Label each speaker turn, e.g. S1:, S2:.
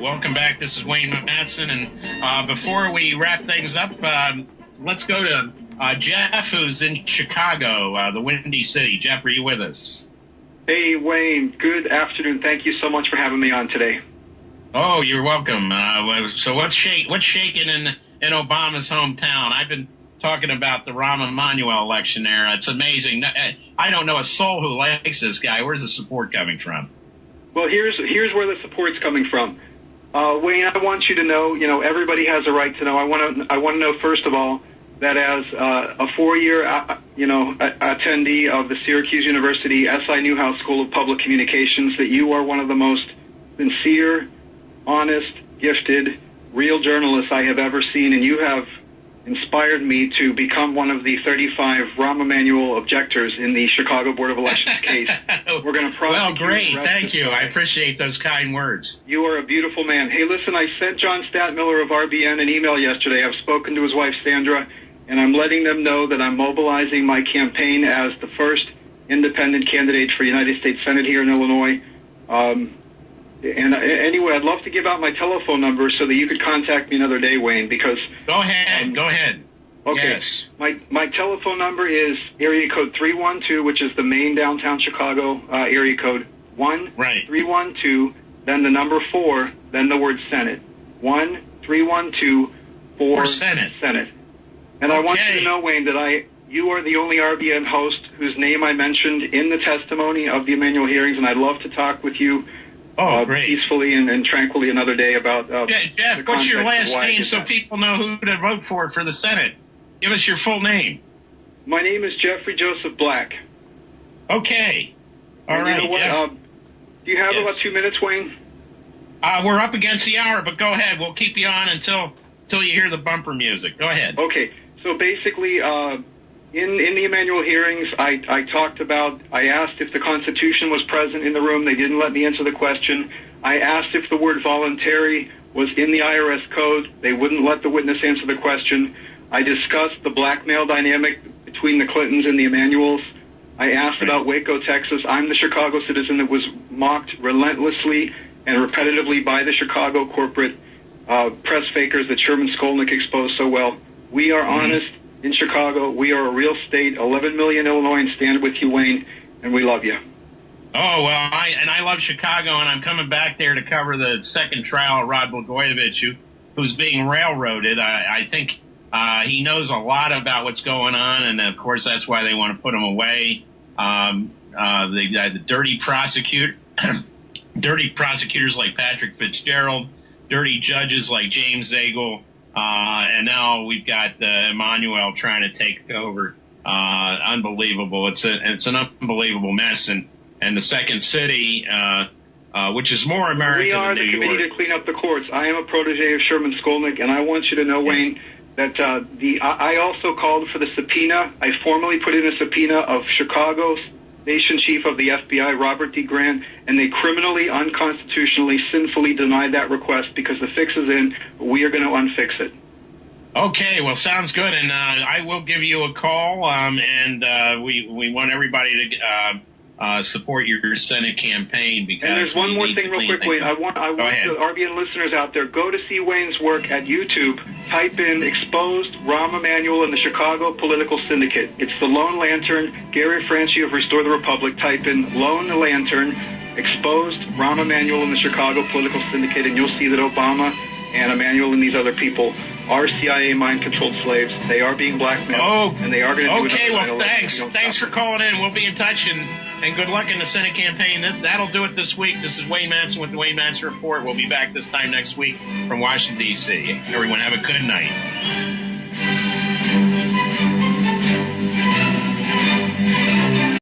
S1: Welcome back. This is Wayne Madsen, and before we wrap things up, let's go to Jeff, who's in Chicago, the Windy City. Jeff, are you with us?
S2: Hey, Wayne. Good afternoon. Thank you so much for having me on today.
S1: Oh, you're welcome. So what's shaking in Obama's hometown? I've been talking about the Rahm Emanuel election there. It's amazing. I don't know a soul who likes this guy. Where's the support coming from?
S2: Well, here's where the support's coming from. Wayne, I want you to know, everybody has a right to know. I want to know, first of all, that as a four-year, attendee of the Syracuse University S.I. Newhouse School of Public Communications, that you are one of the most sincere, honest, gifted, real journalists I have ever seen, and you have inspired me to become one of the 35 Rahm Emanuel objectors in the Chicago Board of Elections case. We're going to prosecute.
S1: Well, great. Thank you. I appreciate those kind words.
S2: You are a beautiful man. Hey, listen, I sent John Statmiller of RBN an email yesterday. I've spoken to his wife, Sandra, and I'm letting them know that I'm mobilizing my campaign as the first independent candidate for United States Senate here in Illinois. Anyway, I'd love to give out my telephone number so that you could contact me another day, Wayne, because...
S1: Go ahead.
S2: Okay.
S1: Yes.
S2: My telephone number is area code 312, which is the main downtown Chicago area code. 1-312, then the number 4, then the word Senate. 1-312-4 Senate. And I want you to know, Wayne, that you are the only RBN host whose name I mentioned in the testimony of the Emanuel hearings, and I'd love to talk with you peacefully and tranquilly another day about
S1: Jeff, what's your last name so people know who to vote for the Senate? Give us your full name.
S2: My name is Jeffrey Joseph Black.
S1: Okay. All right.
S2: You know what? Do you have about 2 minutes, Wayne?
S1: We're up against the hour, but go ahead. We'll keep you on until you hear the bumper music. Go ahead.
S2: Okay. So basically, in the Emanuel hearings, I asked if the Constitution was present in the room. They didn't let me answer the question. I asked if the word voluntary was in the IRS code. They wouldn't let the witness answer the question. I discussed the blackmail dynamic between the Clintons and the Emanuels. I asked about Waco, Texas. I'm the Chicago citizen that was mocked relentlessly and repetitively by the Chicago corporate press fakers that Sherman Skolnick exposed so well. We are honest in Chicago. We are a real state. 11 million Illinoisans stand with you, Wayne, and we love you.
S1: Oh, well, I love Chicago, and I'm coming back there to cover the second trial of Rod Blagojevich, who's being railroaded. I think he knows a lot about what's going on, and, of course, that's why they want to put him away. The dirty prosecutors like Patrick Fitzgerald, dirty judges like James Zagel, and now we've got Emanuel trying to take over. Unbelievable. It's an unbelievable mess. And the second city, which is more American
S2: We are
S1: than
S2: the
S1: New
S2: committee
S1: York.
S2: to clean up the courts. I am a protege of Sherman Skolnick, and I want you to know, Wayne, that I also called for the subpoena. I formally put in a subpoena of Chicago's Nation Chief of the FBI, Robert D. Grant, and they criminally, unconstitutionally, sinfully denied that request because the fix is in. We are going to unfix it.
S1: Okay, well, sounds good, and I will give you a call, and we want everybody to support your Senate campaign. Because
S2: and there's one more thing real quick, Wayne. I want the RBN listeners out there, go to see Wayne's work at YouTube. Type in Exposed Rahm Emanuel and the Chicago Political Syndicate. It's the Lone Lantern, Gary Franchi of Restore the Republic. Type in Lone Lantern, Exposed Rahm Emanuel and the Chicago Political Syndicate, and you'll see that Obama and Emanuel and these other people are CIA mind-controlled slaves. They are being blackmailed, and they are going to do it.
S1: Okay, well, thanks for calling in. We'll be in touch, and good luck in the Senate campaign. That'll do it this week. This is Wayne Madsen with the Wayne Madsen Report. We'll be back this time next week from Washington, D.C. Everyone have a good night.